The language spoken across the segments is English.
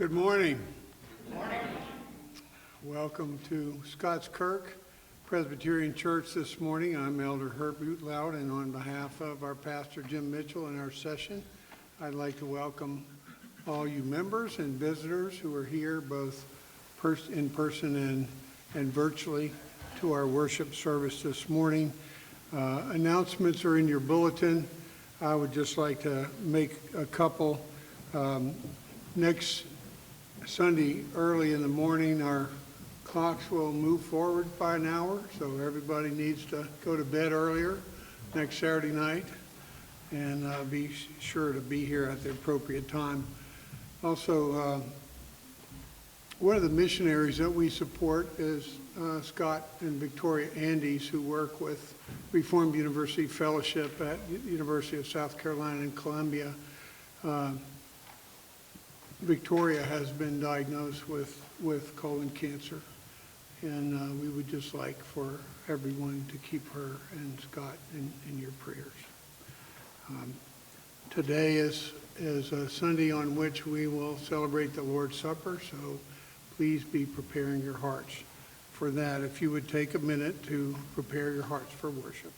Good morning. Good morning. Welcome to Scots Kirk Presbyterian Church this morning. I'm Elder Herbert Loud, and on behalf of our pastor Jim Mitchell and our session, I'd like to welcome all you members and visitors who are here both in person and virtually to our worship service this morning. Announcements are in your bulletin. I would just like to make a couple. Next Sunday early in the morning, our clocks will move forward by an hour, so everybody needs to go to bed earlier next Saturday night and be sure to be here at the appropriate time. Also, one of the missionaries that we support is Scott and Victoria Andes, who work with Reformed University Fellowship at University of South Carolina in Columbia. Victoria has been diagnosed with colon cancer, and we would just like for everyone to keep her and Scott in your prayers. Today is a Sunday on which we will celebrate the Lord's Supper, so please be preparing your hearts for that. If you would take a minute to prepare your hearts for worship.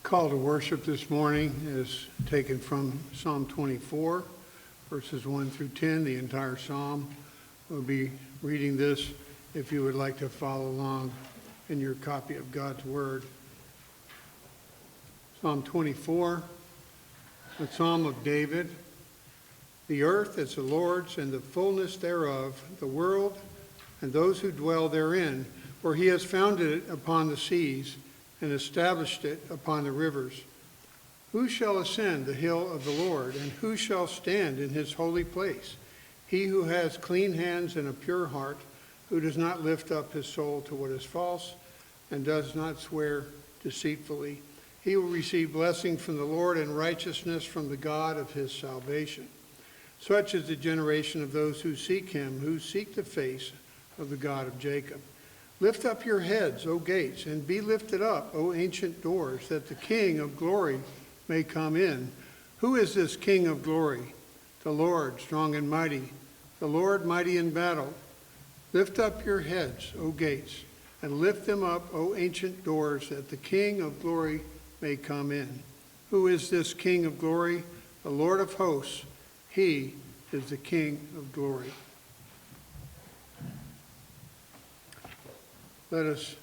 Call to worship this morning is taken from Psalm 24, verses 1 through 10, the entire psalm. We'll be reading this if you would like to follow along in your copy of God's Word. Psalm 24, a psalm of David. The earth is the Lord's and the fullness thereof, the world and those who dwell therein, for he has founded it upon the seas and established it upon the rivers. Who shall ascend the hill of the Lord, and who shall stand in his holy place? He who has clean hands and a pure heart, who does not lift up his soul to what is false, and does not swear deceitfully. He will receive blessing from the Lord and righteousness from the God of his salvation. Such is the generation of those who seek him, who seek the face of the God of Jacob. Lift up your heads, O gates, and be lifted up, O ancient doors, that the King of glory may come in. Who is this King of glory? The Lord, strong and mighty, the Lord mighty in battle. Lift up your heads, O gates, and lift them up, O ancient doors, that the King of glory may come in. Who is this King of glory? The Lord of hosts. He is the King of glory. Let us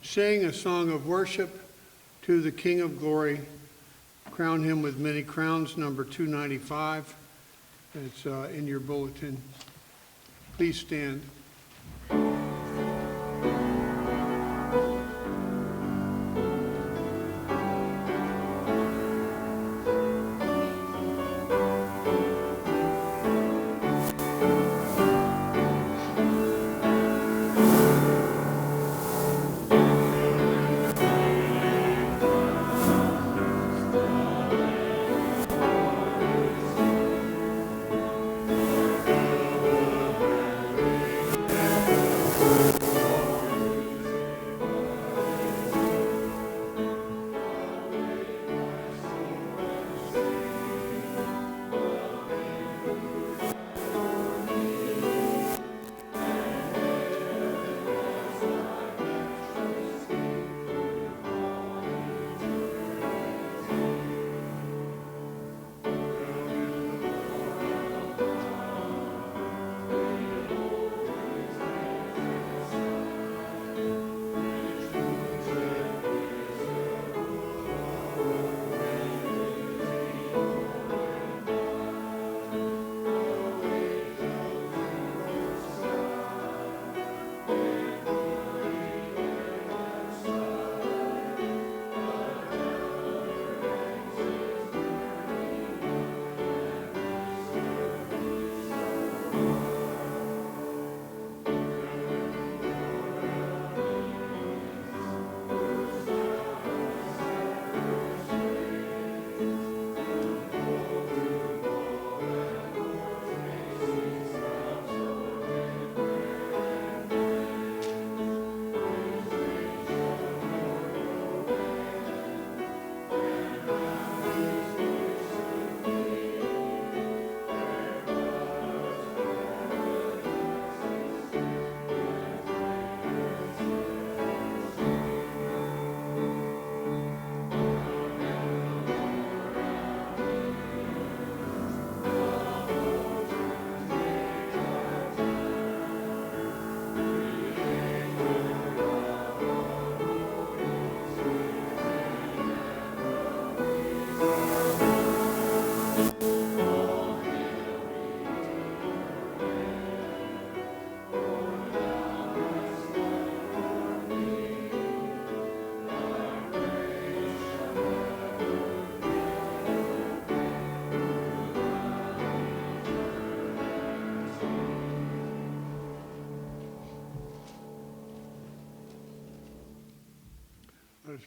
sing a song of worship to the King of Glory. Crown him with many crowns, number 295. It's in your bulletin. Please stand.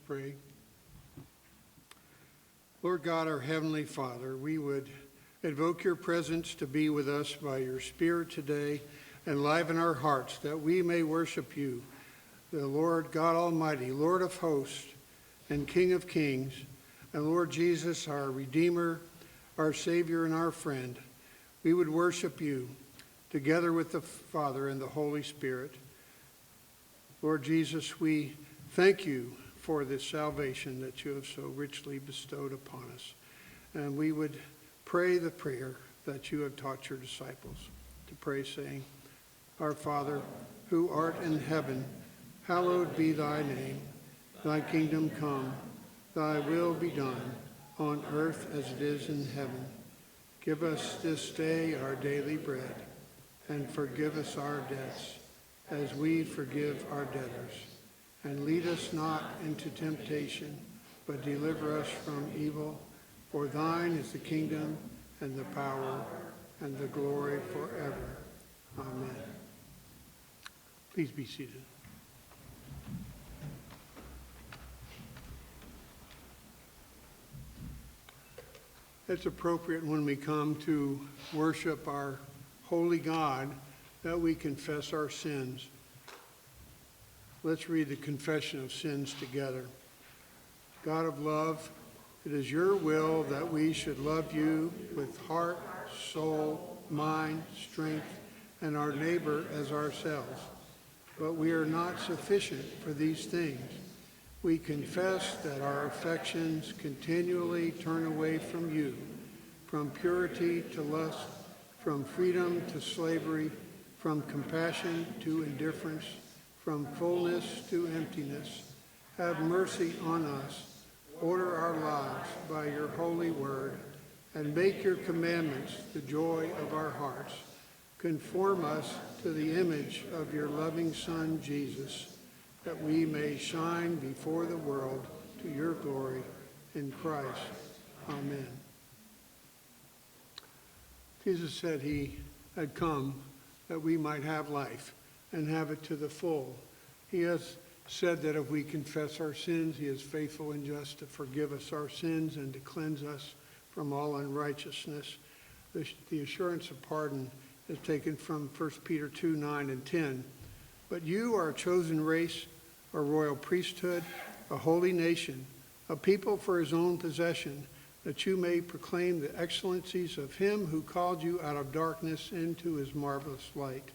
pray. Lord God, our Heavenly Father, we would invoke your presence to be with us by your Spirit today, enliven our hearts that we may worship you, the Lord God Almighty, Lord of hosts and King of kings, and Lord Jesus, our Redeemer, our Savior, and our friend. We would worship you together with the Father and the Holy Spirit. Lord Jesus, we thank you for this salvation that you have so richly bestowed upon us. And we would pray the prayer that you have taught your disciples to pray, saying, Our Father, who art in heaven, hallowed be thy name. Thy kingdom come, thy will be done, on earth as it is in heaven. Give us this day our daily bread, and forgive us our debts, as we forgive our debtors. And lead us not into temptation, but deliver us from evil. For thine is the kingdom, and the power, and the glory forever. Amen. Please be seated. It's appropriate when we come to worship our holy God that we confess our sins. Let's read the confession of sins together. God of love, it is your will that we should love you with heart, soul, mind, strength, and our neighbor as ourselves. But we are not sufficient for these things. We confess that our affections continually turn away from you, from purity to lust, from freedom to slavery, from compassion to indifference, from fullness to emptiness. Have mercy on us. Order our lives by your holy word, and make your commandments the joy of our hearts. Conform us to the image of your loving Son, Jesus, that we may shine before the world to your glory in Christ. Amen. Jesus said he had come that we might have life and have it to the full. He has said that if we confess our sins, he is faithful and just to forgive us our sins and to cleanse us from all unrighteousness. The assurance of pardon is taken from 1 Peter 2, 9 and 10. But you are a chosen race, a royal priesthood, a holy nation, a people for his own possession, that you may proclaim the excellencies of him who called you out of darkness into his marvelous light.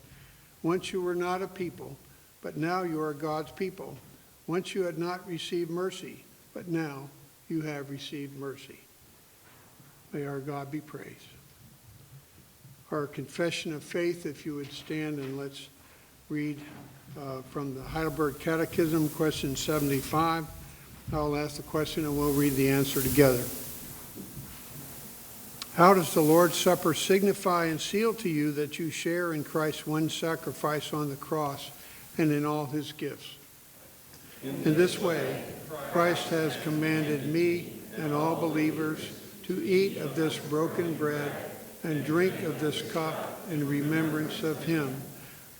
Once you were not a people, but now you are God's people. Once you had not received mercy, but now you have received mercy. May our God be praised. Our confession of faith, if you would stand, and let's read from the Heidelberg Catechism, question 75. I'll ask the question and we'll read the answer together. How does the Lord's Supper signify and seal to you that you share in Christ's one sacrifice on the cross and in all his gifts? In this way, Christ has commanded me and all believers to eat of this broken bread and drink of this cup in remembrance of him.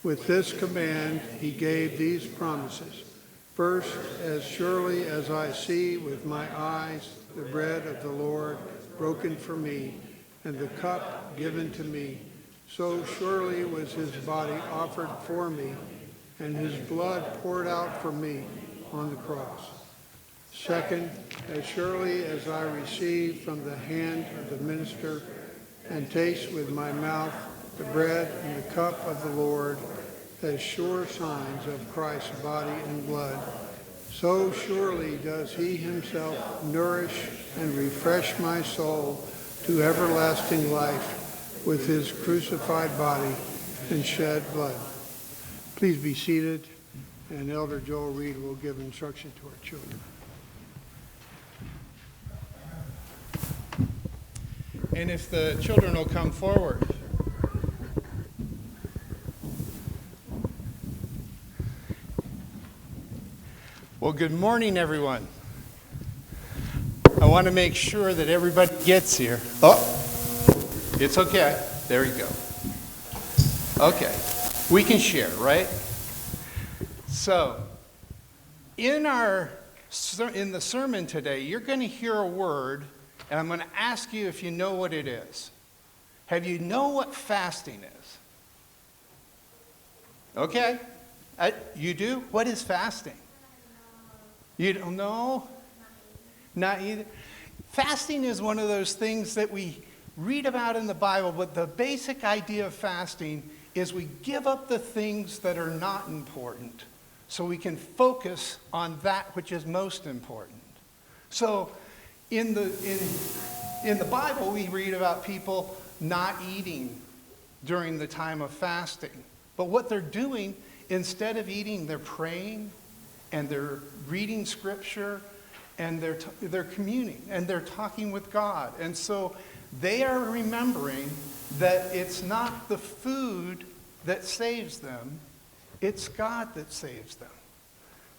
With this command, he gave these promises. First, as surely as I see with my eyes the bread of the Lord broken for me, and the cup given to me, so surely was his body offered for me, and his blood poured out for me on the cross. Second, as surely as I receive from the hand of the minister and taste with my mouth the bread and the cup of the Lord, as sure signs of Christ's body and blood, so surely does he himself nourish and refresh my soul to everlasting life with his crucified body and shed blood. Please be seated, and Elder Joel Reed will give instruction to our children. And if the children will come forward. Well, good morning, everyone. I want to make sure that everybody gets here. Oh, it's okay. There you go. Okay. We can share, right? So, in our in the sermon today, you're going to hear a word, and I'm going to ask you if you know what it is. Have you know what fasting is? Okay. You do? What is fasting? You don't know? Not either. Fasting is one of those things that we read about in the Bible, but the basic idea of fasting is we give up the things that are not important so we can focus on that which is most important. So in the Bible, we read about people not eating during the time of fasting. But what they're doing, instead of eating, they're praying and they're reading scripture and they're communing and they're talking with God. And so they are remembering that it's not the food that saves them, it's God that saves them.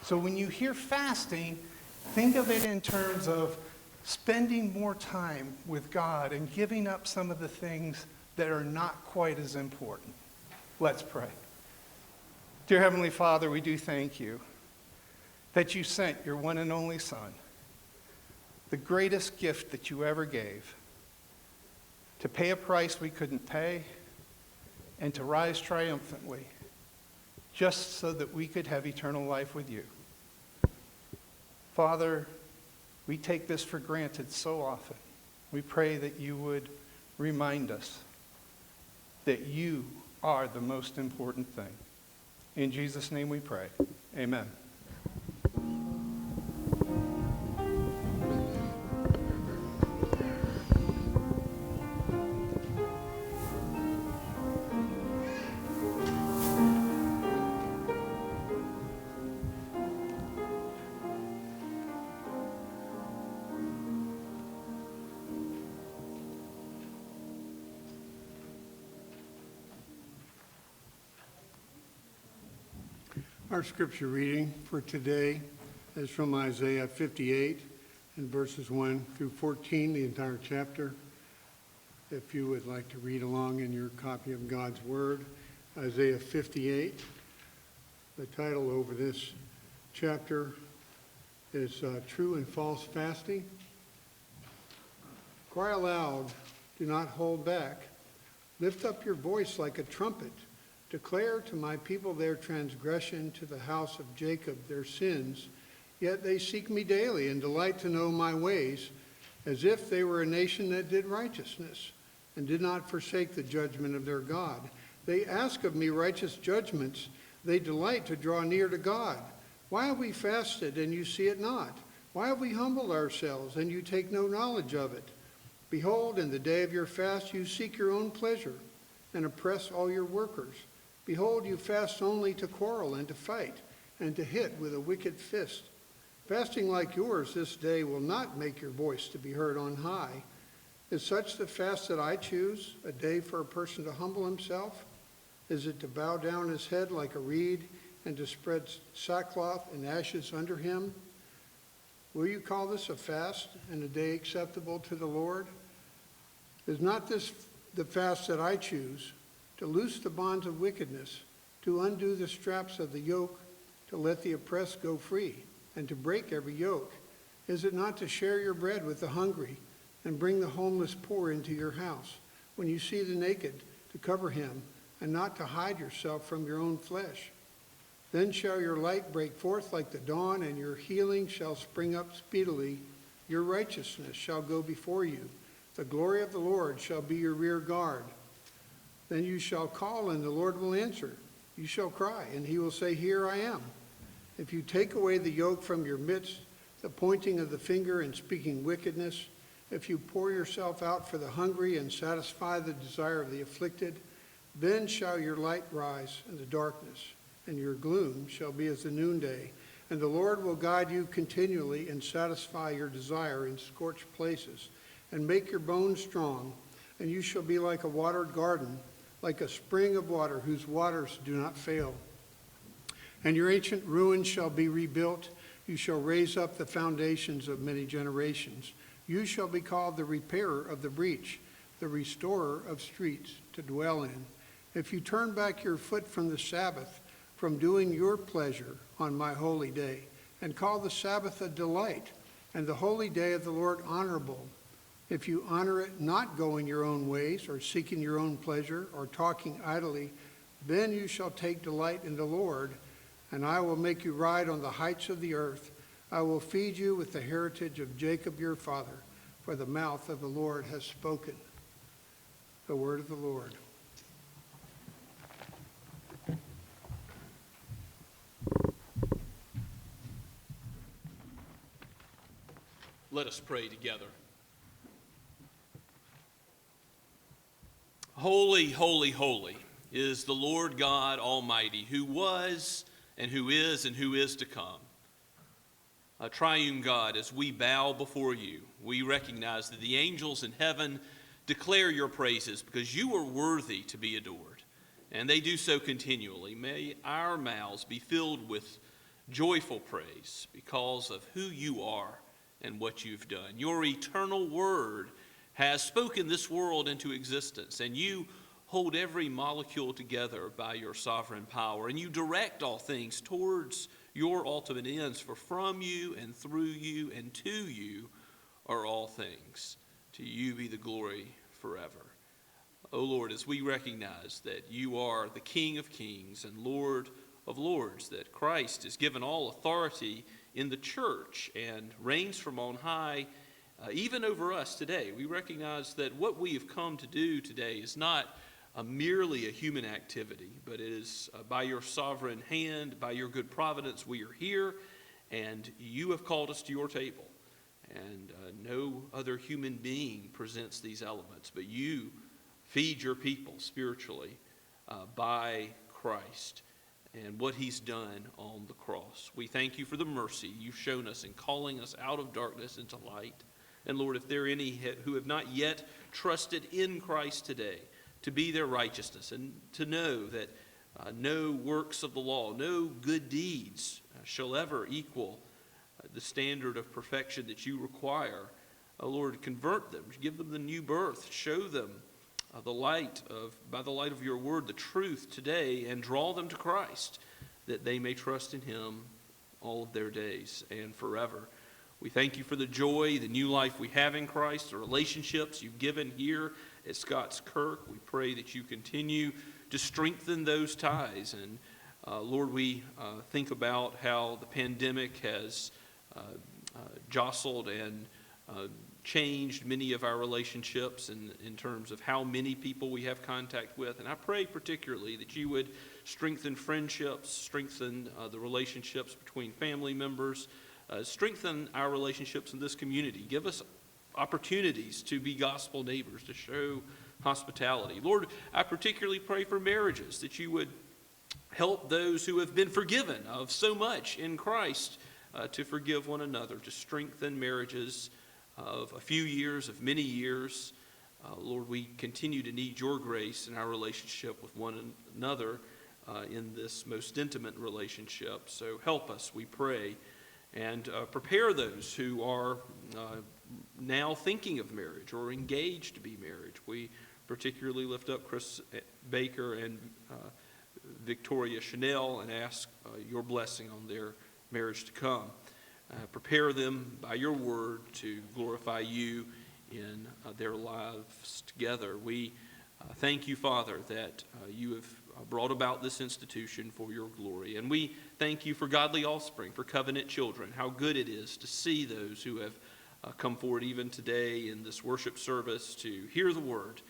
So when you hear fasting, think of it in terms of spending more time with God and giving up some of the things that are not quite as important. Let's pray. Dear Heavenly Father, we do thank you that you sent your one and only Son, the greatest gift that you ever gave, to pay a price we couldn't pay and to rise triumphantly just so that we could have eternal life with you. Father, we take this for granted so often. We pray that you would remind us that you are the most important thing. In Jesus' name we pray. Amen. Our scripture reading for today is from Isaiah 58 and verses 1 through 14, the entire chapter. If you would like to read along in your copy of God's Word, Isaiah 58. The title over this chapter is True and False Fasting. Cry aloud, do not hold back. Lift up your voice like a trumpet. Declare to my people their transgression, to the house of Jacob their sins. Yet they seek me daily and delight to know my ways, as if they were a nation that did righteousness and did not forsake the judgment of their God. They ask of me righteous judgments. They delight to draw near to God. Why have we fasted and you see it not? Why have we humbled ourselves and you take no knowledge of it? Behold, in the day of your fast you seek your own pleasure and oppress all your workers. Behold, you fast only to quarrel and to fight, and to hit with a wicked fist. Fasting like yours this day will not make your voice to be heard on high. Is such the fast that I choose, a day for a person to humble himself? Is it to bow down his head like a reed, and to spread sackcloth and ashes under him? Will you call this a fast, and a day acceptable to the Lord? Is not this the fast that I choose, to loose the bonds of wickedness, to undo the straps of the yoke, to let the oppressed go free, and to break every yoke? Is it not to share your bread with the hungry, and bring the homeless poor into your house? When you see the naked, to cover him, and not to hide yourself from your own flesh? Then shall your light break forth like the dawn, and your healing shall spring up speedily. Your righteousness shall go before you. The glory of the Lord shall be your rear guard. Then you shall call, and the Lord will answer. You shall cry, and he will say, Here I am. If you take away the yoke from your midst, the pointing of the finger and speaking wickedness, if you pour yourself out for the hungry and satisfy the desire of the afflicted, then shall your light rise in the darkness, and your gloom shall be as the noonday. And the Lord will guide you continually and satisfy your desire in scorched places, and make your bones strong. And you shall be like a watered garden, like a spring of water whose waters do not fail. And your ancient ruins shall be rebuilt. You shall raise up the foundations of many generations. You shall be called the repairer of the breach, the restorer of streets to dwell in. If you turn back your foot from the Sabbath, from doing your pleasure on my holy day, and call the Sabbath a delight, and the holy day of the Lord honorable. If you honor it, not going your own ways, or seeking your own pleasure, or talking idly, then you shall take delight in the Lord, and I will make you ride on the heights of the earth. I will feed you with the heritage of Jacob your father, for the mouth of the Lord has spoken. The word of the Lord. Let us pray together. Holy, holy, holy is the Lord God Almighty, who was and who is to come. A triune God, as we bow before you, we recognize that the angels in heaven declare your praises because you are worthy to be adored, and they do so continually. May our mouths be filled with joyful praise because of who you are and what you've done. Your eternal word has spoken this world into existence, and you hold every molecule together by your sovereign power, and you direct all things towards your ultimate ends, for from you and through you and to you are all things. To you be the glory forever. O Lord, as we recognize that you are the King of kings and Lord of lords, that Christ has given all authority in the church and reigns from on high, even over us today. We recognize that what we have come to do today is not merely a human activity, but it is by your sovereign hand, by your good providence, we are here, and you have called us to your table. And no other human being presents these elements, but you feed your people spiritually by Christ and what he's done on the cross. We thank you for the mercy you've shown us in calling us out of darkness into light. And Lord, if there are any who have not yet trusted in Christ today to be their righteousness, and to know that no works of the law, no good deeds shall ever equal the standard of perfection that you require, Lord, convert them, give them the new birth, show them by the light of your word, the truth today, and draw them to Christ, that they may trust in him all of their days and forever. We thank you for the joy, the new life we have in Christ, the relationships you've given here at Scots Kirk. We pray that you continue to strengthen those ties. And Lord, we think about how the pandemic has jostled and changed many of our relationships in terms of how many people we have contact with. And I pray particularly that you would strengthen friendships, strengthen the relationships between family members, strengthen our relationships in this community. Give us opportunities to be gospel neighbors, to show hospitality. Lord, I particularly pray for marriages, that you would help those who have been forgiven of so much in Christ to forgive one another, to strengthen marriages of a few years, of many years. Lord, we continue to need your grace in our relationship with one another in this most intimate relationship. So help us, we pray, and prepare those who are now thinking of marriage or engaged to be married. We particularly lift up Chris Baker and Victoria Chanel and ask your blessing on their marriage to come. Prepare them by your word to glorify you in their lives together. We thank you, Father, that you have brought about this institution for your glory. And we thank you for godly offspring, for covenant children. How good it is to see those who have come forward even today in this worship service to hear the word,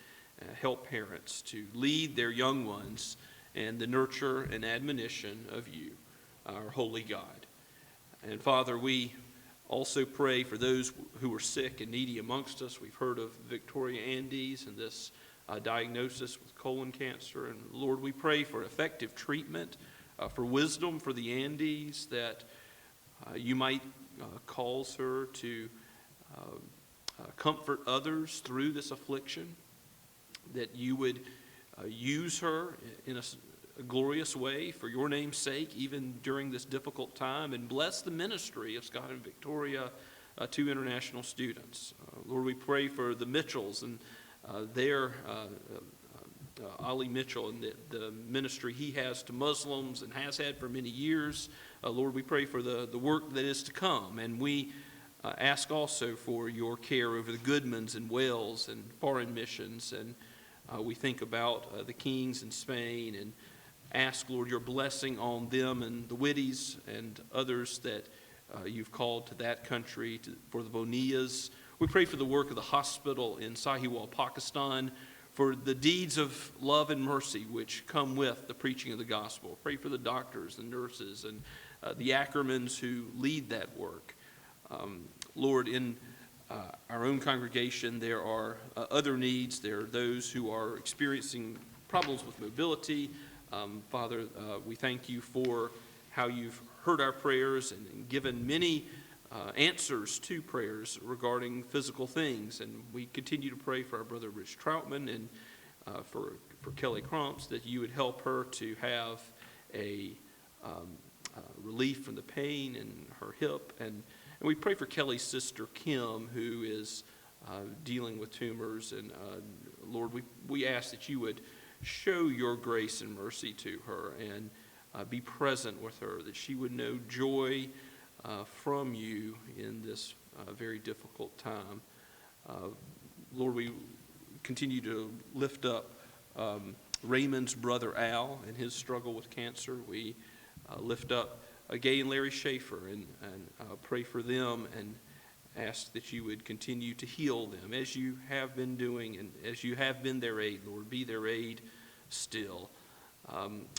help parents to lead their young ones in the nurture and admonition of you, our holy God. And Father, we also pray for those who are sick and needy amongst us. We've heard of Victoria Andes and this diagnosis with colon cancer. And Lord, we pray for effective treatment, for wisdom for the Andes, that you might cause her to comfort others through this affliction, that you would use her in a glorious way for your name's sake, even during this difficult time, and bless the ministry of Scott and Victoria, two international students. Lord, we pray for the Mitchells and their Ali Mitchell and the ministry he has to Muslims and has had for many years. Lord, we pray for the work that is to come, and we ask also for your care over the Goodmans in Wales and foreign missions, and we think about the Kings in Spain and ask, Lord, your blessing on them and the Whitties and others that you've called to that country, for the Bonias. We pray for the work of the hospital in Sahiwal, Pakistan, for the deeds of love and mercy which come with the preaching of the gospel. Pray for the doctors and nurses and the Ackermans who lead that work. Lord, in our own congregation, there are other needs. There are those who are experiencing problems with mobility. Father, we thank you for how you've heard our prayers and given many answers to prayers regarding physical things. And we continue to pray for our brother Rich Troutman and for Kelly Crumps, that you would help her to have a relief from the pain in her hip. And we pray for Kelly's sister Kim, who is dealing with tumors. And Lord, we ask that you would show your grace and mercy to her and be present with her, that she would know joy from you in this very difficult time. Lord, we continue to lift up Raymond's brother Al and his struggle with cancer. We lift up Gay and Larry Schaefer and pray for them and ask that you would continue to heal them as you have been doing and as you have been their aid, Lord. Be their aid still.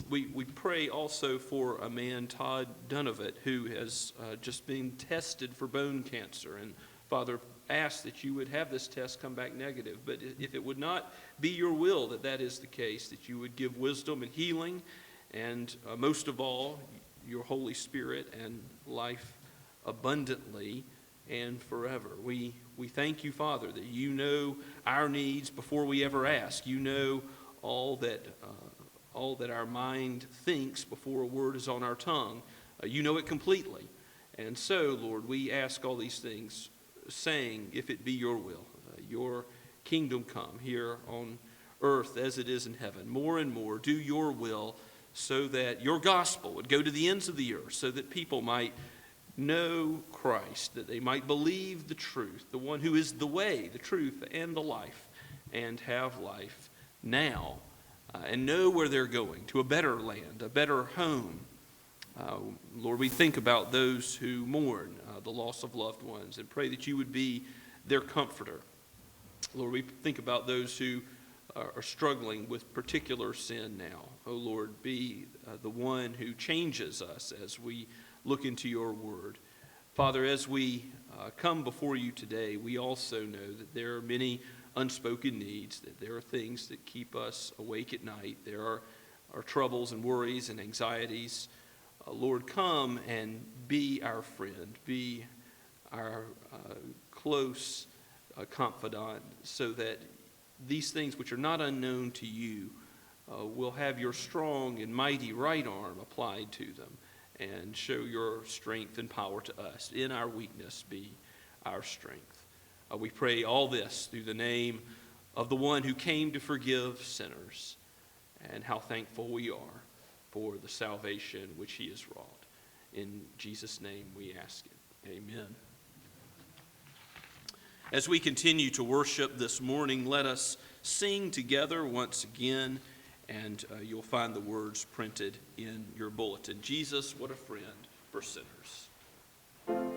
We pray also for a man, Todd Dunovet, who has just been tested for bone cancer. And Father, ask that you would have this test come back negative. But if it would not be your will that that is the case, that you would give wisdom and healing, and most of all, your Holy Spirit and life abundantly and forever. We thank you, Father, that you know our needs before we ever ask. You know all that our mind thinks before a word is on our tongue. You know it completely. And so, Lord, we ask all these things, saying, if it be your will, your kingdom come here on earth as it is in heaven. More and more, do your will so that your gospel would go to the ends of the earth, so that people might know Christ, that they might believe the truth, the one who is the way, the truth, and the life, and have life now, and know where they're going, to a better land, a better home. Lord, we think about those who mourn the loss of loved ones and pray that you would be their comforter. Lord, we think about those who are struggling with particular sin now. Oh Lord, be the one who changes us as we look into your word. Father, as we come before you today, we also know that there are many unspoken needs, that there are things that keep us awake at night. There are troubles and worries and anxieties. Lord, come and be our friend, be our close confidant, so that these things which are not unknown to you will have your strong and mighty right arm applied to them, and show your strength and power to us. In our weakness, be our strength. We pray all this through the name of the one who came to forgive sinners, and how thankful we are for the salvation which he has wrought. In Jesus' name we ask it. Amen. As we continue to worship this morning, let us sing together once again, and you'll find the words printed in your bulletin. Jesus, what a friend for sinners. Jesus,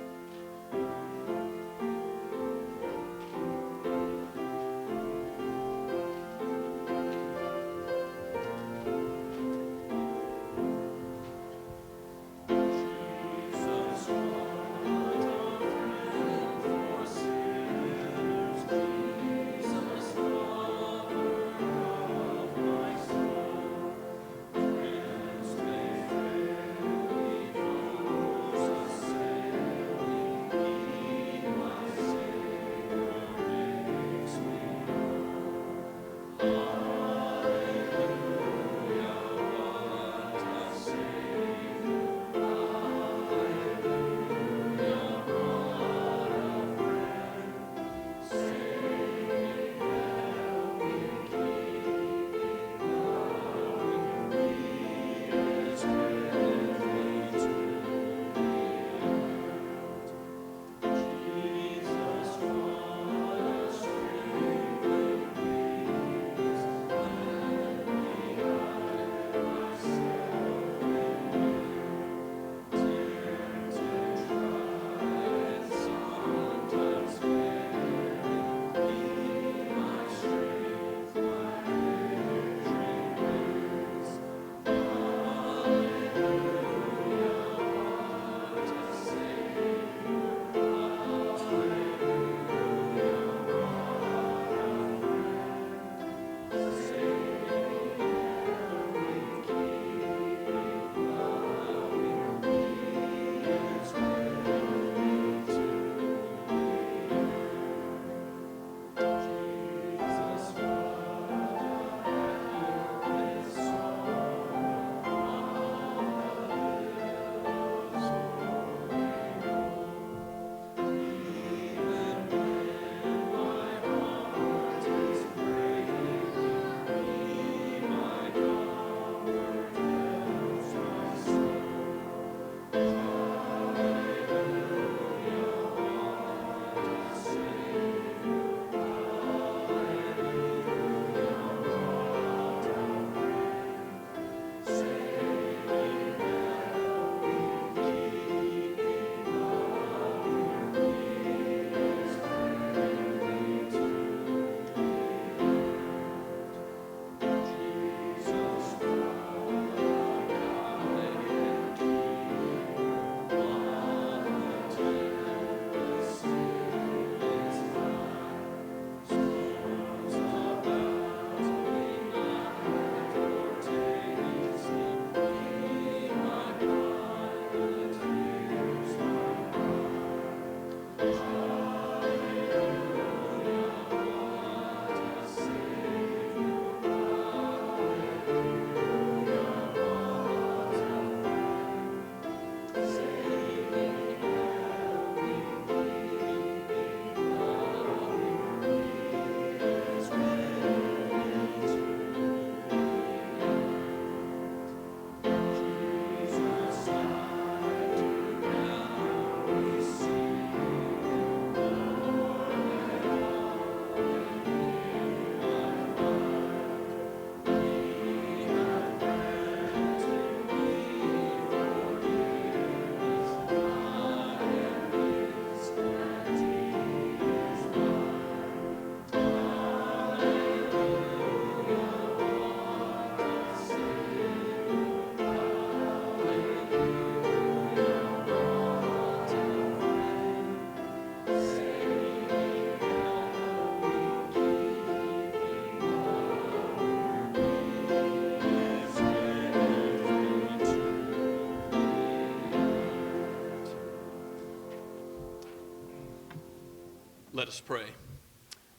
Let us pray.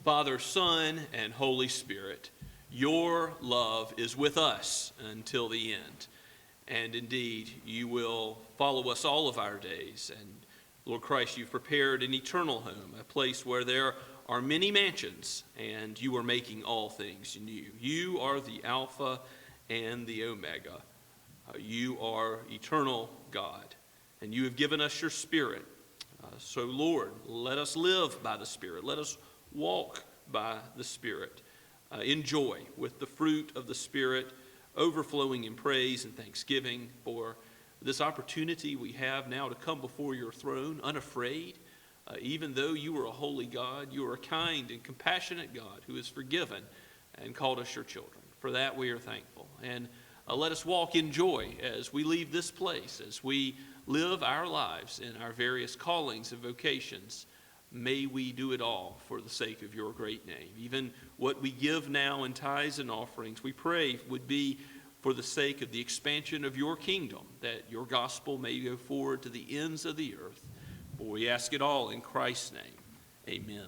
Father, Son, and Holy Spirit, your love is with us until the end. And indeed, you will follow us all of our days. And Lord Christ, you've prepared an eternal home, a place where there are many mansions, and you are making all things new. You are the Alpha and the Omega. You are eternal God, and you have given us your Spirit. So, Lord, let us live by the Spirit. Let us walk by the Spirit. Enjoy with the fruit of the Spirit, overflowing in praise and thanksgiving for this opportunity we have now to come before your throne unafraid. Even though you are a holy God, you are a kind and compassionate God who has forgiven and called us your children. For that we are thankful. And let us walk in joy as we leave this place, as we live our lives in our various callings and vocations. May we do it all for the sake of your great name. Even what we give now in tithes and offerings, we pray would be for the sake of the expansion of your kingdom, that your gospel may go forward to the ends of the earth. For we ask it all in Christ's name. Amen.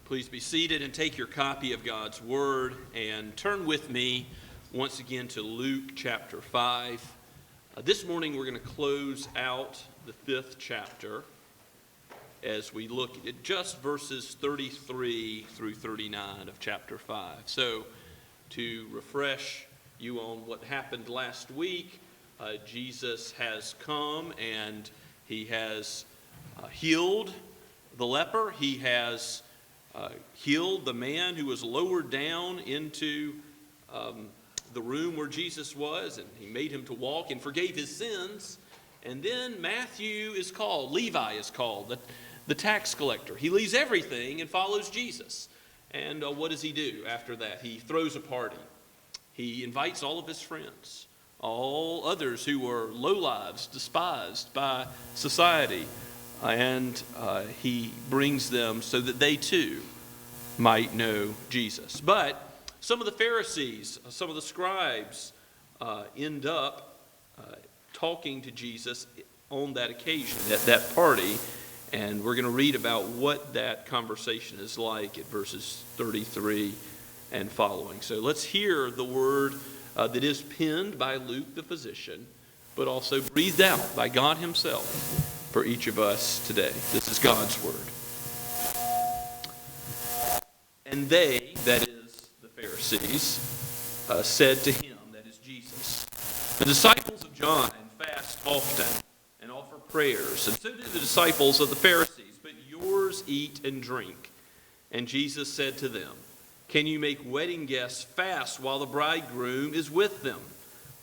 Please be seated and take your copy of God's Word and turn with me once again to Luke chapter 5. This morning we're going to close out the 5th chapter as we look at just verses 33 through 39 of chapter 5. So to refresh you on what happened last week, Jesus has come and he has healed the leper. He has healed the man who was lowered down into the room where Jesus was, and he made him to walk and forgave his sins. And then Matthew is called, Levi is called, the tax collector. He leaves everything and follows Jesus. And what does he do after that? He throws a party. He invites all of his friends, all others who were lowlives, despised by society. And he brings them so that they too might know Jesus. But some of the Pharisees, some of the scribes end up talking to Jesus on that occasion, at that party. And we're going to read about what that conversation is like at verses 33 and following. So let's hear the word that is penned by Luke the physician, but also breathed out by God himself for each of us today. This is God's word. And they, that is the Pharisees, said to him, that is Jesus, the disciples of John fast often and offer prayers, and so do the disciples of the Pharisees, but yours eat and drink. And Jesus said to them, can you make wedding guests fast while the bridegroom is with them?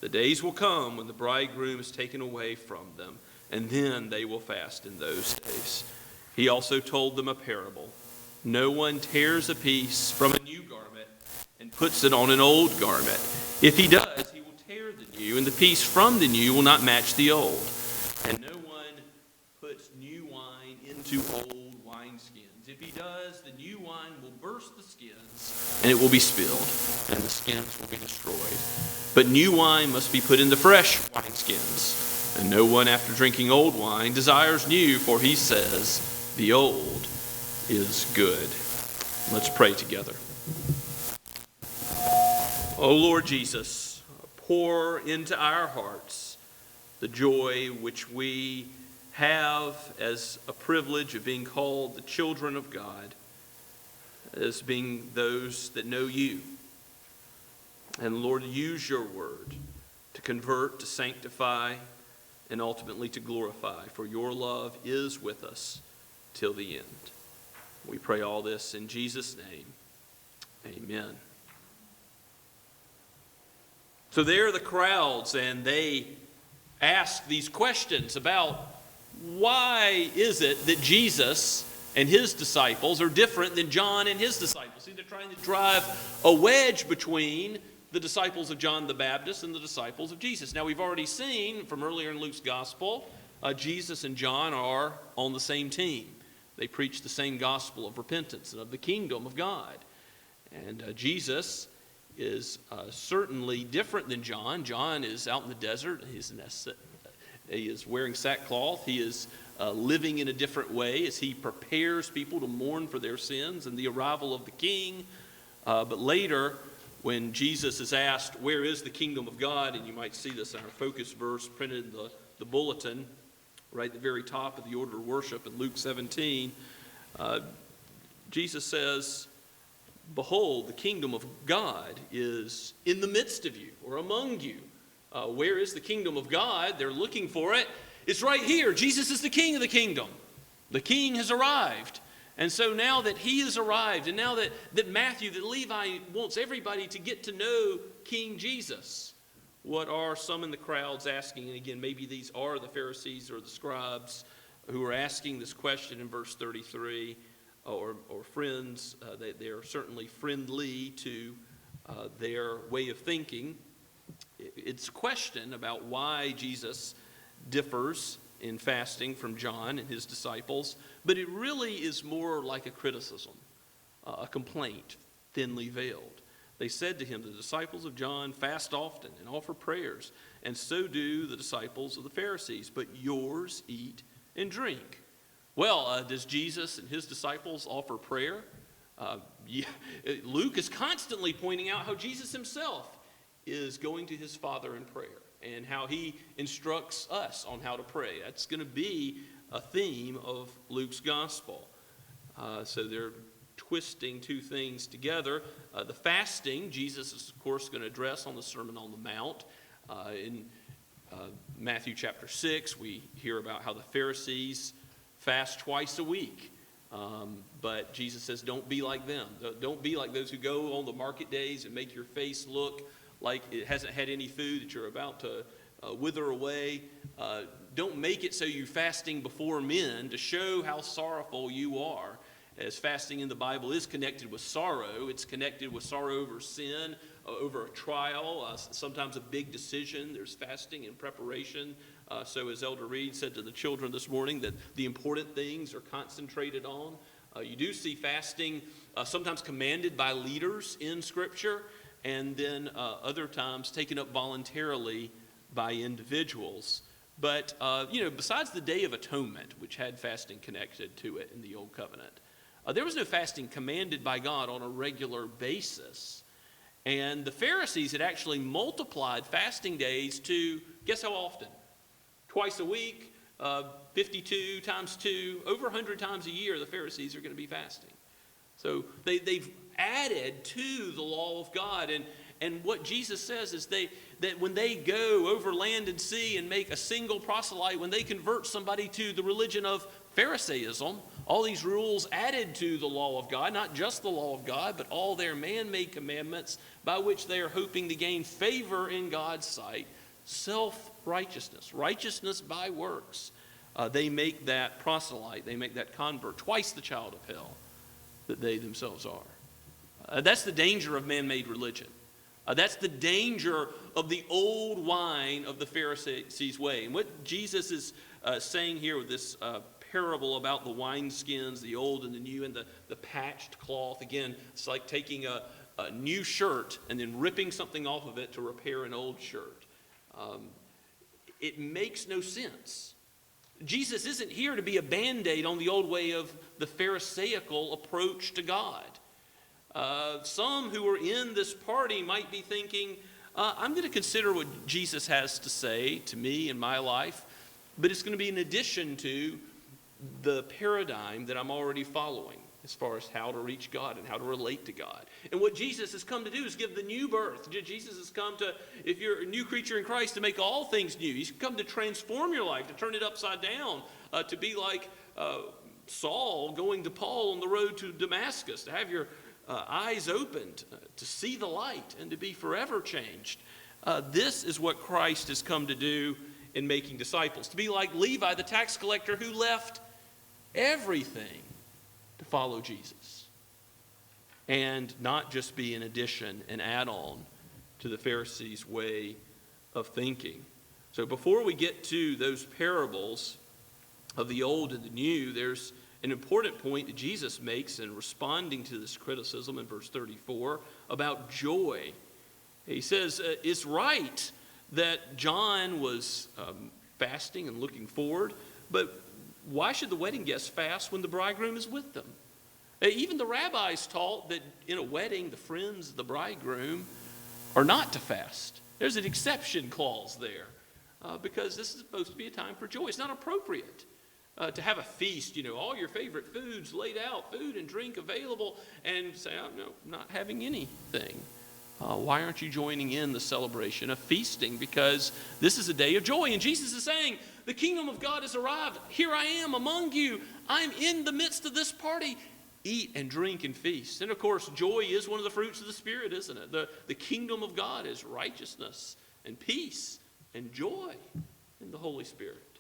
The days will come when the bridegroom is taken away from them, and then they will fast in those days. He also told them a parable. No one tears a piece from a new garment and puts it on an old garment. If he does, he will tear the new, and the piece from the new will not match the old. And no one puts new wine into old wineskins. If he does, the new wine will burst the skins, and it will be spilled, and the skins will be destroyed. But new wine must be put into fresh wineskins. And no one, after drinking old wine, desires new, for he says, the old is good. Let's pray together. O Lord Jesus, pour into our hearts the joy which we have as a privilege of being called the children of God, as being those that know you. And Lord, use your word to convert, to sanctify, and ultimately to glorify, for your love is with us till the end. We pray all this in Jesus' name. Amen. So there are the crowds, and they ask these questions about why is it that Jesus and his disciples are different than John and his disciples. See, they're trying to drive a wedge between the disciples of John the Baptist and the disciples of Jesus. Now, we've already seen from earlier in Luke's gospel, Jesus and John are on the same team. They preach the same gospel of repentance and of the kingdom of God. And Jesus is certainly different than John. John is out in the desert. He is wearing sackcloth. He is living in a different way as he prepares people to mourn for their sins and the arrival of the king. But later, when Jesus is asked, where is the kingdom of God? And you might see this in our focus verse printed in the bulletin, right at the very top of the order of worship in Luke 17. Jesus says, behold, the kingdom of God is in the midst of you, or among you. Where is the kingdom of God? They're looking for it. It's right here. Jesus is the king of the kingdom. The king has arrived. And so now that he has arrived, and now that Matthew, that Levi wants everybody to get to know King Jesus, what are some in the crowds asking? And again, maybe these are the Pharisees or the scribes who are asking this question in verse 33, or friends. They are certainly friendly to their way of thinking. It's a question about why Jesus differs in fasting from John and his disciples, but it really is more like a criticism, a complaint, thinly veiled. They said to him, the disciples of John fast often and offer prayers, and so do the disciples of the Pharisees, but yours eat and drink. Well, does Jesus and his disciples offer prayer? Luke is constantly pointing out how Jesus himself is going to his Father in prayer and how he instructs us on how to pray. That's going to be a theme of Luke's gospel. So they're twisting two things together. The fasting, Jesus is, of course, going to address on the Sermon on the Mount. In Matthew chapter 6, we hear about how the Pharisees fast twice a week. But Jesus says, don't be like them. Don't be like those who go on the market days and make your face look like it hasn't had any food, that you're about to wither away. Don't make it so you're fasting before men to show how sorrowful you are. As fasting in the Bible is connected with sorrow, it's connected with sorrow over sin, over a trial, sometimes a big decision. There's fasting and preparation. So as Elder Reed said to the children this morning, that the important things are concentrated on. You do see fasting sometimes commanded by leaders in Scripture, and then other times taken up voluntarily by individuals. But, besides the Day of Atonement, which had fasting connected to it in the Old Covenant, there was no fasting commanded by God on a regular basis. And the Pharisees had actually multiplied fasting days to, guess how often? Twice a week, 52 times 2, over 100 times a year the Pharisees are going to be fasting. So they've added to the law of God. And what Jesus says is that when they go over land and sea and make a single proselyte, when they convert somebody to the religion of Pharisaism, all these rules added to the law of God, not just the law of God, but all their man-made commandments by which they are hoping to gain favor in God's sight, self-righteousness, righteousness by works. They make that proselyte, they make that convert twice the child of hell that they themselves are. That's the danger of man-made religion. That's the danger of the old wine of the Pharisees' way. And what Jesus is saying here with this parable about the wineskins, the old and the new, and the patched cloth, again, it's like taking a new shirt and then ripping something off of it to repair an old shirt. It makes no sense. Jesus isn't here to be a Band-Aid on the old way of the Pharisaical approach to God. Some who are in this party might be thinking, I'm going to consider what Jesus has to say to me in my life, but it's going to be in addition to the paradigm that I'm already following as far as how to reach God and how to relate to God. And what Jesus has come to do is give the new birth. Jesus has come to, if you're a new creature in Christ, to make all things new. He's come to transform your life, to turn it upside down, to be like Saul going to Paul on the road to Damascus, to have your eyes opened, to see the light, and to be forever changed. This is what Christ has come to do in making disciples, to be like Levi, the tax collector, who left everything to follow Jesus and not just be an addition, an add-on to the Pharisees' way of thinking. So before we get to those parables of the old and the new, there's an important point that Jesus makes in responding to this criticism in verse 34 about joy. He says, it's right that John was fasting and looking forward, but why should the wedding guests fast when the bridegroom is with them? Even the rabbis taught that in a wedding, the friends of the bridegroom are not to fast. There's an exception clause there because this is supposed to be a time for joy. It's not appropriate to have a feast, all your favorite foods laid out, food and drink available, and say, oh, no, I'm not having anything. Why aren't you joining in the celebration of feasting? Because this is a day of joy. And Jesus is saying, the kingdom of God has arrived. Here I am among you. I'm in the midst of this party. Eat and drink and feast. And of course, joy is one of the fruits of the Spirit, isn't it? The kingdom of God is righteousness and peace and joy in the Holy Spirit.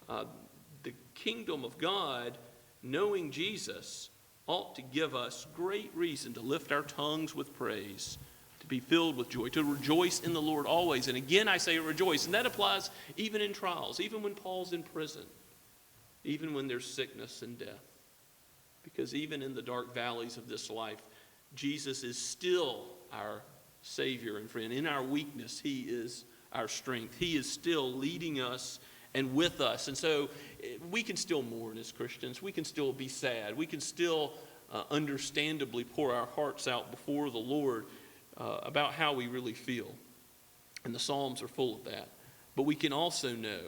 The kingdom of God, knowing Jesus, ought to give us great reason to lift our tongues with praise, to be filled with joy, to rejoice in the Lord always. And again, I say rejoice. And that applies even in trials, even when Paul's in prison, even when there's sickness and death. Because even in the dark valleys of this life, Jesus is still our Savior and friend. In our weakness, He is our strength. He is still leading us and with us. And so we can still mourn as Christians. We can still be sad. We can still understandably pour our hearts out before the Lord about how we really feel. And the Psalms are full of that. But we can also know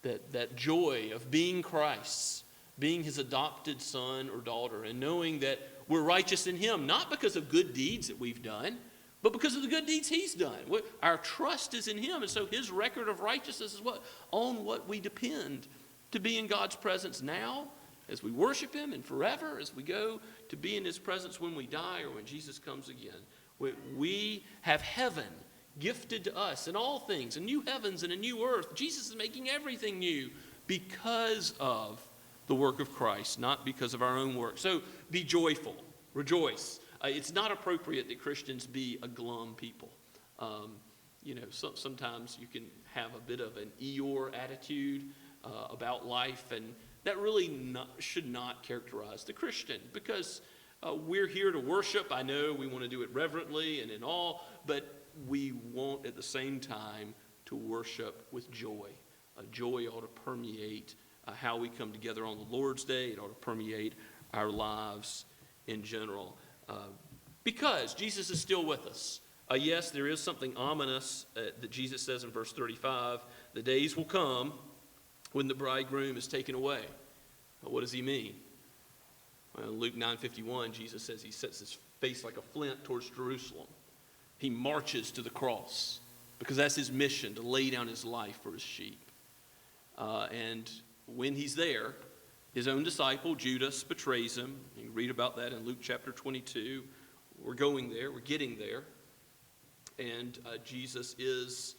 that joy of being Christ's, being His adopted son or daughter, and knowing that we're righteous in Him, not because of good deeds that we've done, but because of the good deeds He's done. Our trust is in Him, and so His record of righteousness is on what we depend to be in God's presence now, as we worship Him, and forever, as we go to be in His presence when we die or when Jesus comes again. We have heaven gifted to us in all things, a new heavens and a new earth. Jesus is making everything new because of the work of Christ, not because of our own work. So be joyful, rejoice. It's not appropriate that Christians be a glum people. Sometimes you can have a bit of an Eeyore attitude about life, and that really should not characterize the Christian, because we're here to worship. I know we want to do it reverently and in awe, but we want at the same time to worship with joy. Joy ought to permeate how we come together on the Lord's Day. It ought to permeate our lives in general. Because Jesus is still with us. Yes, there is something ominous that Jesus says in verse 35. The days will come when the bridegroom is taken away. What does He mean? Well, in Luke 9:51, Jesus says He sets His face like a flint towards Jerusalem. He marches to the cross because that's His mission, to lay down His life for His sheep. And when He's there, His own disciple, Judas, betrays Him. You can read about that in Luke chapter 22. We're going there. We're getting there. And Jesus is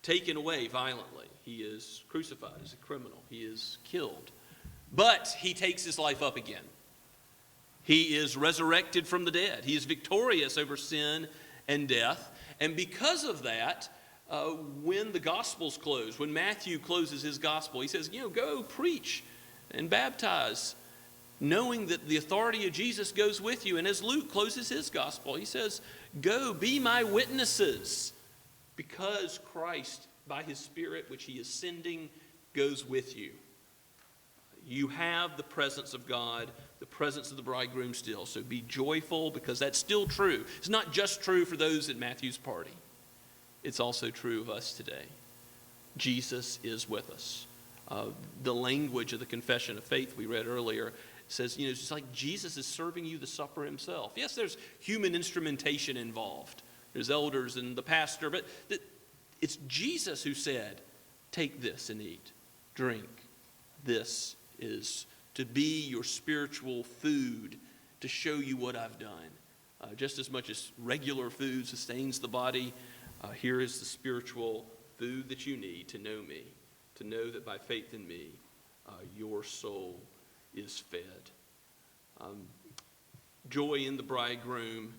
taken away violently. He is crucified as a criminal. He is killed. But He takes His life up again. He is resurrected from the dead. He is victorious over sin and death. And because of that, when the Gospels close, when Matthew closes his Gospel, he says, go preach and baptize, knowing that the authority of Jesus goes with you. And as Luke closes his Gospel, he says, go be my witnesses, because Christ, by His Spirit, which He is sending, goes with you. You have the presence of God, the presence of the bridegroom still. So be joyful, because that's still true. It's not just true for those at Matthew's party. It's also true of us today. Jesus is with us. The language of the confession of faith we read earlier says, it's just like Jesus is serving you the supper Himself. Yes, there's human instrumentation involved. There's elders and the pastor, but it's Jesus who said, take this and eat, drink. This is to be your spiritual food, to show you what I've done. Just as much as regular food sustains the body, Here is the spiritual food that you need to know me, to know that by faith in me, your soul is fed. Joy in the bridegroom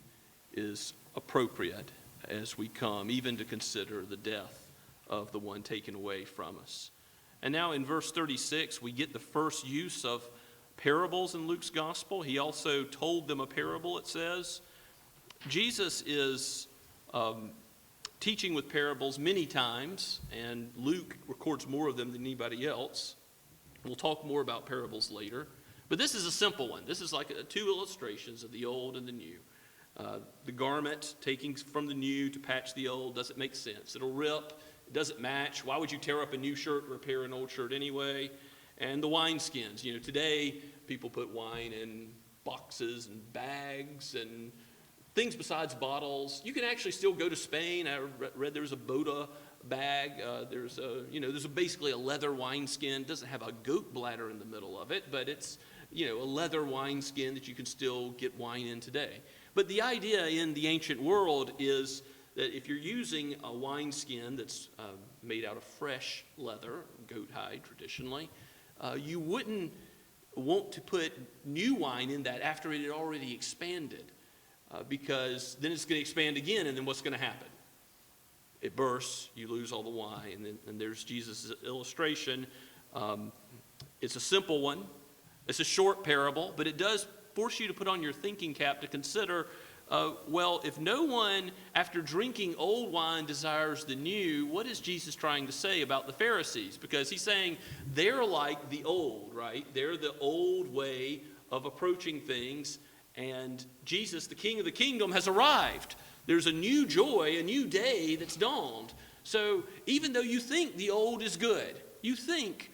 is appropriate as we come, even to consider the death of the one taken away from us. And now in verse 36, we get the first use of parables in Luke's gospel. He also told them a parable, it says. Jesus is teaching with parables many times, and Luke records more of them than anybody else. We'll talk more about parables later. But this is a simple one. This is like two illustrations of the old and the new. The garment taking from the new to patch the old doesn't make sense. It'll rip. It doesn't match. Why would you tear up a new shirt and repair an old shirt anyway? And the wineskins. You know, today people put wine in boxes and bags and things besides bottles. You can actually still go to Spain. I read there's a Boda bag. There's basically a leather wineskin. It doesn't have a goat bladder in the middle of it, but it's, a leather wineskin that you can still get wine in today. But the idea in the ancient world is that if you're using a wineskin that's made out of fresh leather, goat hide traditionally, you wouldn't want to put new wine in that after it had already expanded, because then it's going to expand again, and then what's going to happen? It bursts, you lose all the wine, and there's Jesus' illustration. It's a simple one. It's a short parable, but it does force you to put on your thinking cap to consider, if no one, after drinking old wine, desires the new, what is Jesus trying to say about the Pharisees? Because he's saying they're like the old, right? They're the old way of approaching things, and Jesus, the King of the kingdom, has arrived. There's a new joy, a new day that's dawned. So even though you think the old is good, you think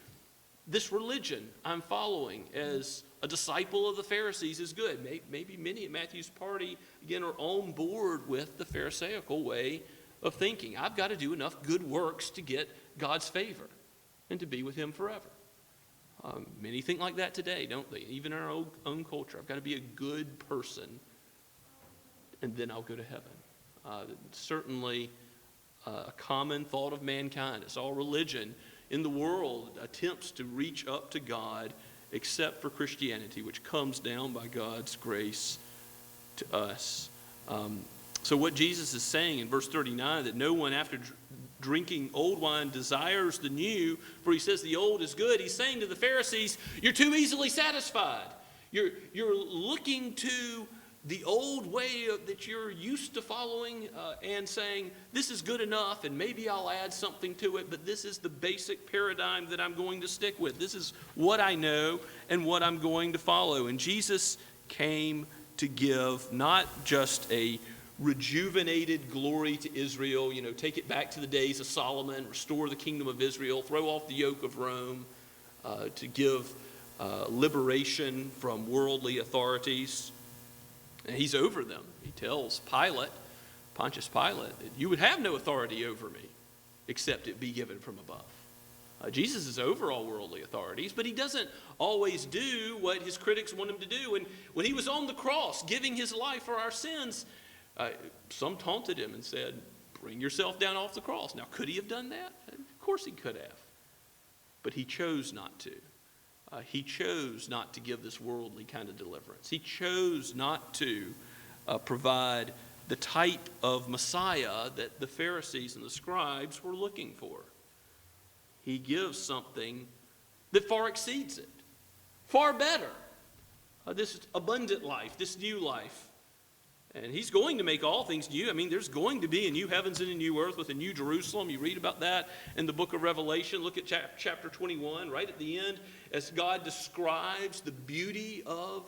this religion I'm following as a disciple of the Pharisees is good. Maybe many at Matthew's party, again, are on board with the Pharisaical way of thinking. I've got to do enough good works to get God's favor and to be with him forever. Many think like that today, don't they? Even in our own culture. I've got to be a good person, and then I'll go to heaven. Certainly a common thought of mankind. It's all religion in the world attempts to reach up to God, except for Christianity, which comes down by God's grace to us. So what Jesus is saying in verse 39, that no one after drinking old wine desires the new, for he says the old is good. He's saying to the Pharisees, you're too easily satisfied. You're looking to the old way that you're used to following and saying, this is good enough and maybe I'll add something to it, but this is the basic paradigm that I'm going to stick with. This is what I know and what I'm going to follow. And Jesus came to give not just a rejuvenated glory to Israel, take it back to the days of Solomon, restore the kingdom of Israel, throw off the yoke of Rome, to give liberation from worldly authorities. And he's over them. He tells Pontius Pilate, that you would have no authority over me except it be given from above. Jesus is over all worldly authorities, but he doesn't always do what his critics want him to do. And when he was on the cross giving his life for our sins, some taunted him and said, bring yourself down off the cross. Now, could he have done that? Of course he could have. But he chose not to. He chose not to give this worldly kind of deliverance. He chose not to provide the type of Messiah that the Pharisees and the scribes were looking for. He gives something that far exceeds it, far better. This abundant life, this new life. And he's going to make all things new. I mean, there's going to be a new heavens and a new earth with a new Jerusalem. You read about that in the book of Revelation. Look at chapter 21, right at the end, as God describes the beauty of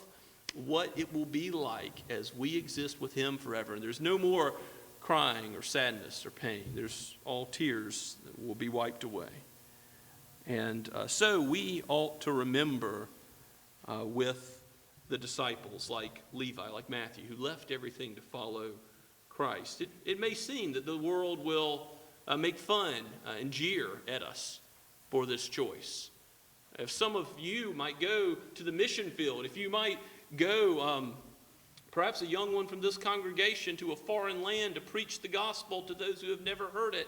what it will be like as we exist with him forever. And there's no more crying or sadness or pain. There's all tears that will be wiped away. And so we ought to remember with the disciples like Levi, like Matthew, who left everything to follow Christ. It may seem that the world will make fun and jeer at us for this choice. If some of you might go to the mission field, if you might go perhaps a young one from this congregation to a foreign land to preach the gospel to those who have never heard it.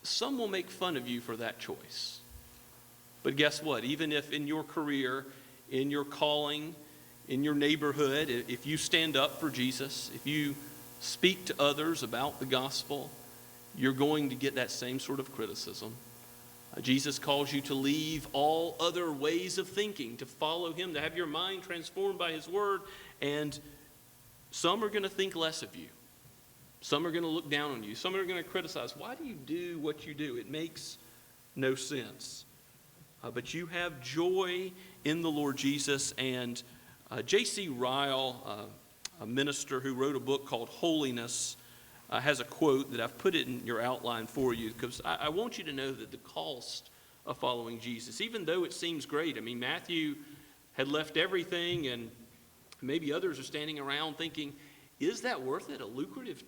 Some will make fun of you for that choice. But guess what? Even if in your career, in your calling, in your neighborhood, if you stand up for Jesus, if you speak to others about the gospel, you're going to get that same sort of criticism. Jesus calls you to leave all other ways of thinking, to follow him, to have your mind transformed by his word. And some are going to think less of you. Some are going to look down on you. Some are going to criticize. Why do you do what you do? It makes no sense. But you have joy in the Lord Jesus. And J.C. Ryle, a minister who wrote a book called Holiness, has a quote that I've put it in your outline for you, because I want you to know that the cost of following Jesus, even though it seems great. I mean, Matthew had left everything, and maybe others are standing around thinking, is that worth it? A lucrative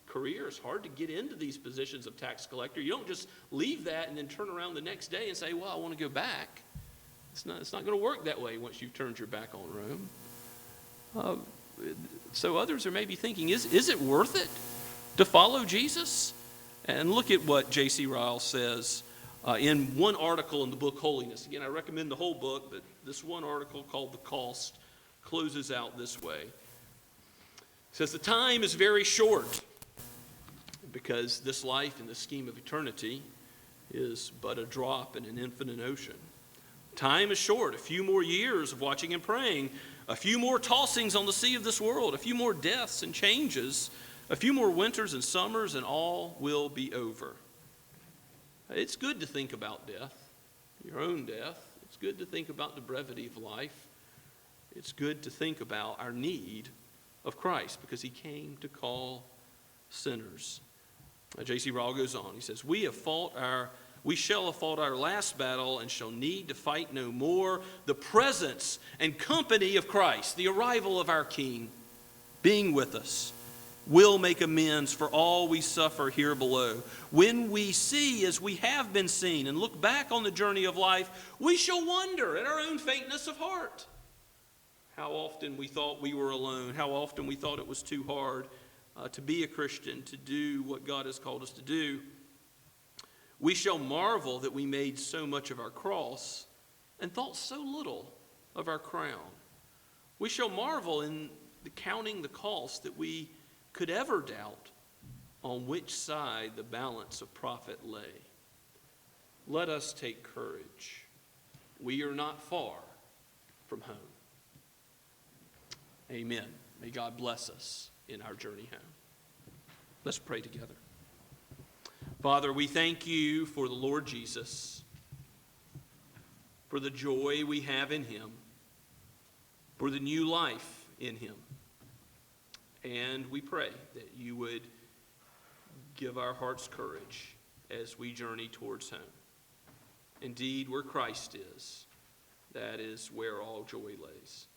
career. It's hard to get into these positions of tax collector. You don't just leave that and then turn around the next day and say, well, I want to go back. It's not going to work that way once you've turned your back on Rome. So others are maybe thinking, is it worth it to follow Jesus? And look at what J.C. Ryle says in one article in the book Holiness. Again, I recommend the whole book, but this one article called The Cost closes out this way. It says, the time is very short, because this life in the scheme of eternity is but a drop in an infinite ocean. Time is short. A few more years of watching and praying, a few more tossings on the sea of this world, a few more deaths and changes, a few more winters and summers, and all will be over. It's good to think about death, your own death. It's good to think about the brevity of life. It's good to think about our need of Christ, because he came to call sinners. J.C. Ryle goes on. He says, we shall have fought our last battle and shall need to fight no more. The presence and company of Christ, the arrival of our King, being with us, will make amends for all we suffer here below. When we see as we have been seen and look back on the journey of life, we shall wonder at our own faintness of heart. How often we thought we were alone. How often we thought it was too hard to be a Christian, to do what God has called us to do. We shall marvel that we made so much of our cross and thought so little of our crown. We shall marvel in counting the cost that we could ever doubt on which side the balance of profit lay. Let us take courage. We are not far from home. Amen. May God bless us in our journey home. Let's pray together. Father, we thank you for the Lord Jesus, for the joy we have in him, for the new life in him. And we pray that you would give our hearts courage as we journey towards home. Indeed, where Christ is, that is where all joy lays.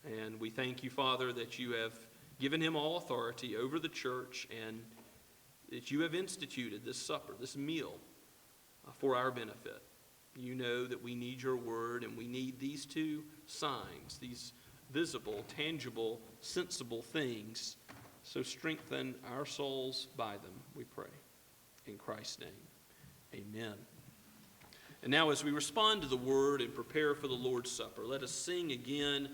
And we thank you, Father, that you have given him all authority over the church, and that you have instituted this supper, this meal, for our benefit. You know that we need your word, and we need these two signs, these visible, tangible, sensible things. So strengthen our souls by them, we pray. In Christ's name, amen. And now as we respond to the word and prepare for the Lord's Supper, let us sing again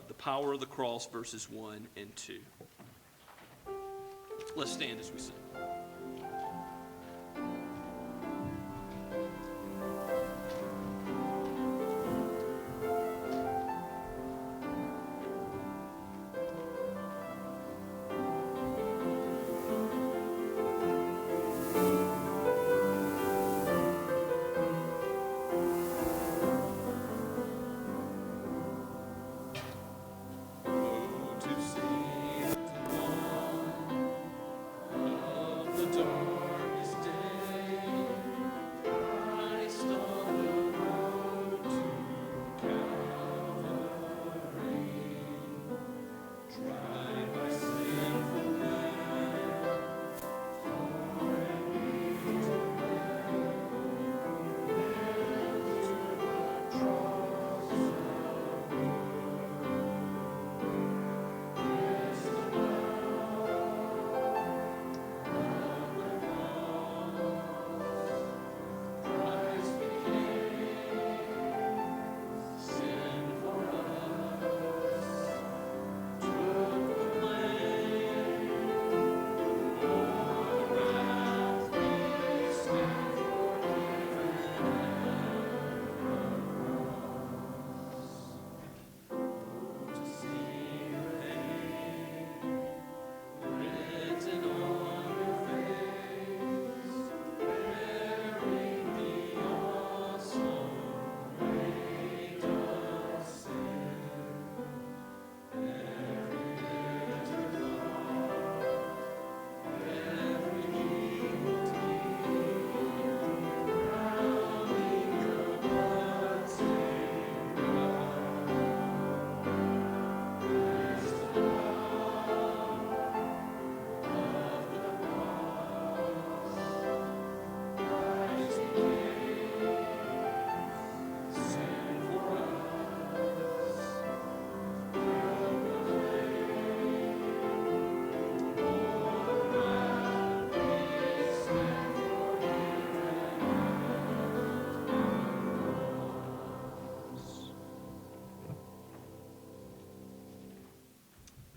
the power of the cross, verses 1 and 2. Let's stand as we sing. To see the one of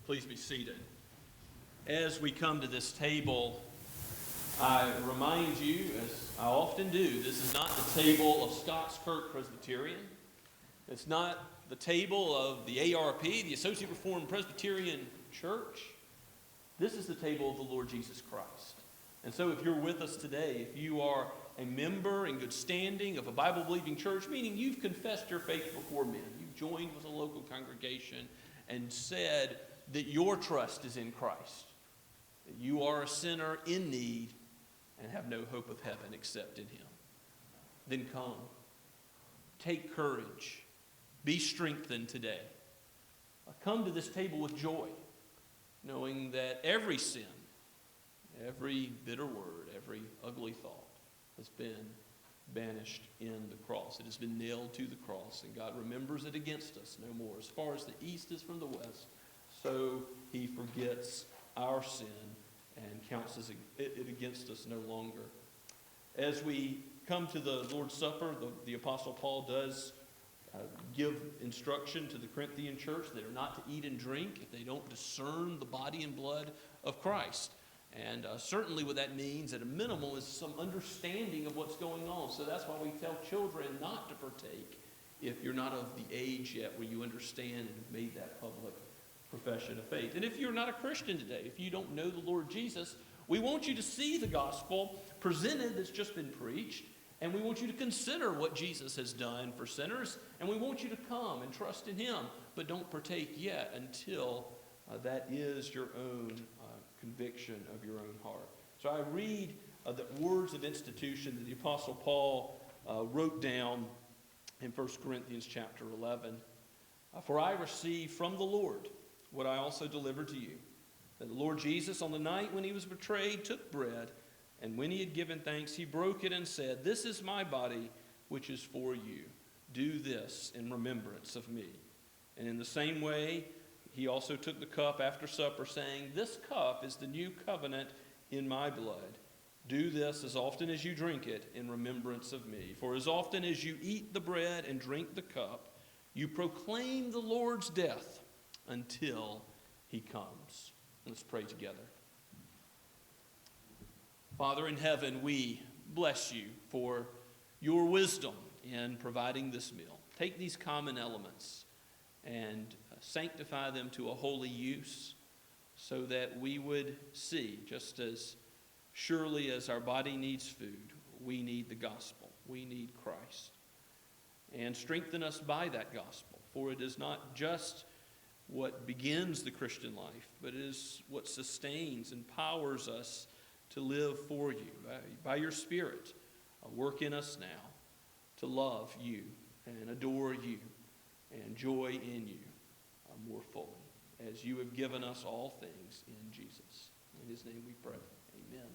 Please be seated. As we come to this table, I remind you, as I often do, this is not the table of Scots Kirk Presbyterian. It's not the table of the ARP, the Associate Reformed Presbyterian Church. This is the table of the Lord Jesus Christ. And so if you're with us today, if you are a member in good standing of a Bible-believing church, meaning you've confessed your faith before men, you've joined with a local congregation and said that your trust is in Christ, that you are a sinner in need and have no hope of heaven except in him, then come. Take courage. Be strengthened today. Come to this table with joy, knowing that every sin, every bitter word, every ugly thought has been banished in the cross. It has been nailed to the cross, and God remembers it against us no more. As far as the east is from the west, so he forgets our sin and counts it against us no longer. As we come to the Lord's Supper, the Apostle Paul does give instruction to the Corinthian church that are not to eat and drink if they don't discern the body and blood of Christ. And certainly what that means at a minimal is some understanding of what's going on. So that's why we tell children not to partake if you're not of the age yet where you understand and have made that public profession of faith. And if you're not a Christian today, if you don't know the Lord Jesus, we want you to see the gospel presented that's just been preached. And we want you to consider what Jesus has done for sinners. And we want you to come and trust in him. But don't partake yet until that is your own conviction of your own heart. So I read the words of institution that the Apostle Paul wrote down in 1 Corinthians chapter 11. For I received from the Lord what I also delivered to you, that the Lord Jesus, on the night when he was betrayed, took bread, and when he had given thanks, he broke it and said, "This is my body, which is for you. Do this in remembrance of me." And in the same way, he also took the cup after supper, saying, "This cup is the new covenant in my blood. Do this as often as you drink it in remembrance of me. For as often as you eat the bread and drink the cup, you proclaim the Lord's death until he comes." Let's pray together. Father in heaven, we bless you for your wisdom in providing this meal. Take these common elements and sanctify them to a holy use so that we would see, just as surely as our body needs food, we need the gospel. We need Christ. And strengthen us by that gospel, for it is not just what begins the Christian life, but it is what sustains and powers us to live for you. By your Spirit, work in us now to love you and adore you and joy in you more fully, as you have given us all things in Jesus. In his name we pray. Amen.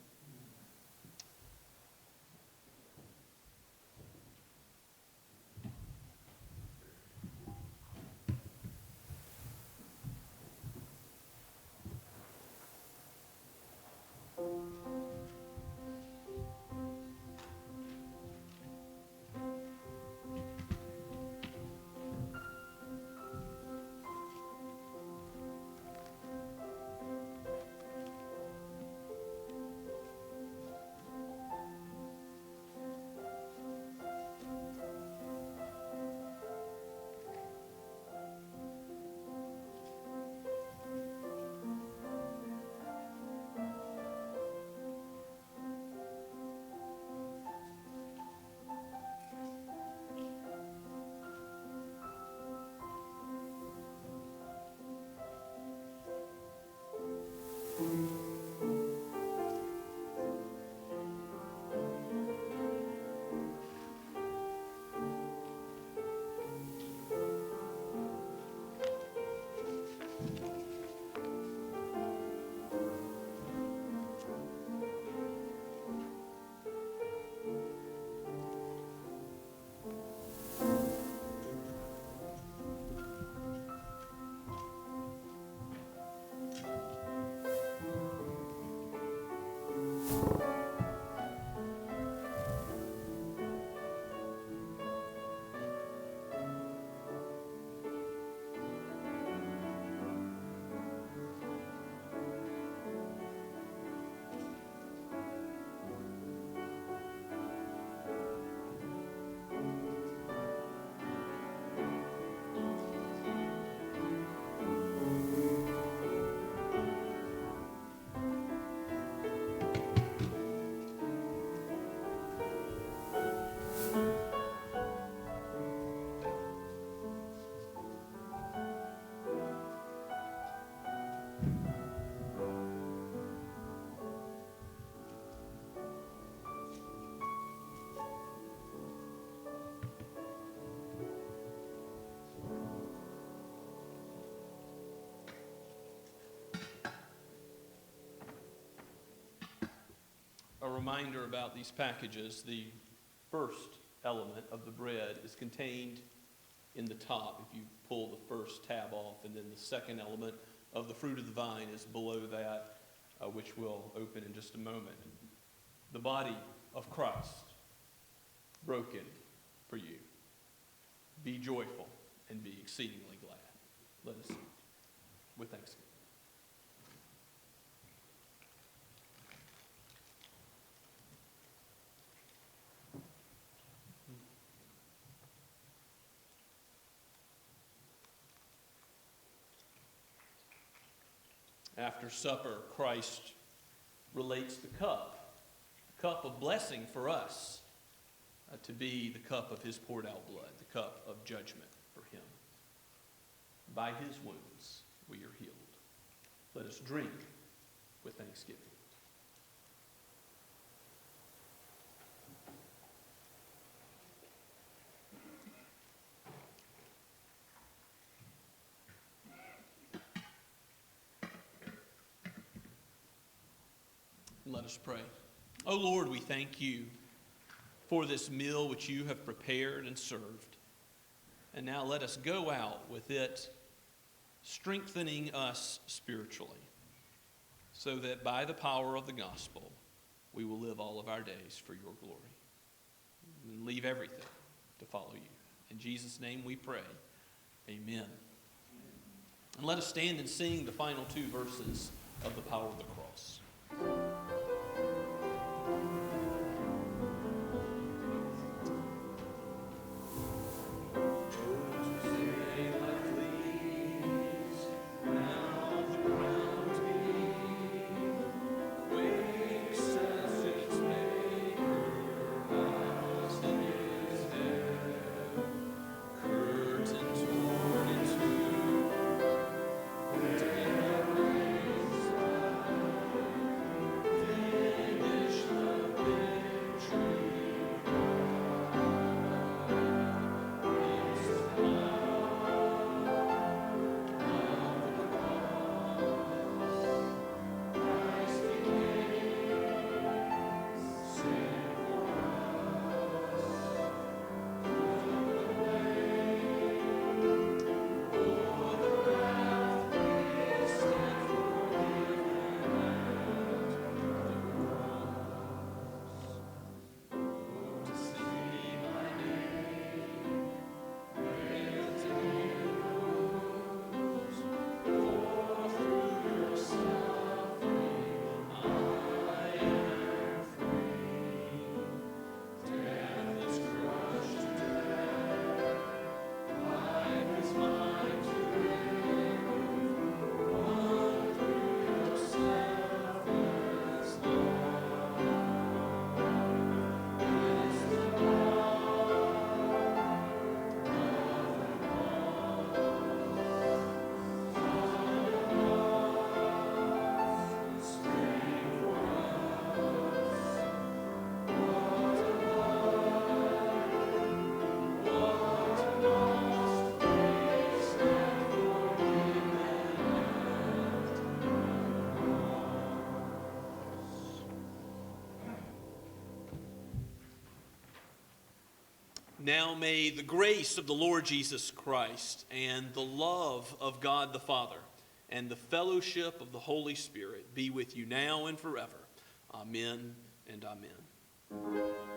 reminder about these packages. The first element of the bread is contained in the top if you pull the first tab off, and then the second element of the fruit of the vine is below that, which we'll open in just a moment. The body of Christ, broken for you. Be joyful and be exceedingly glad. Let us eat with thanksgiving. After supper, Christ relates the cup of blessing for us, to be the cup of his poured out blood, the cup of judgment for him. By his wounds we are healed. Let us drink with thanksgiving. Let us pray. O Lord, we thank you for this meal which you have prepared and served. And now let us go out with it, strengthening us spiritually, so that by the power of the gospel, we will live all of our days for your glory. And leave everything to follow you. In Jesus' name we pray. Amen. And let us stand and sing the final two verses of the Power of the Cross. Now may the grace of the Lord Jesus Christ and the love of God the Father and the fellowship of the Holy Spirit be with you now and forever. Amen and amen.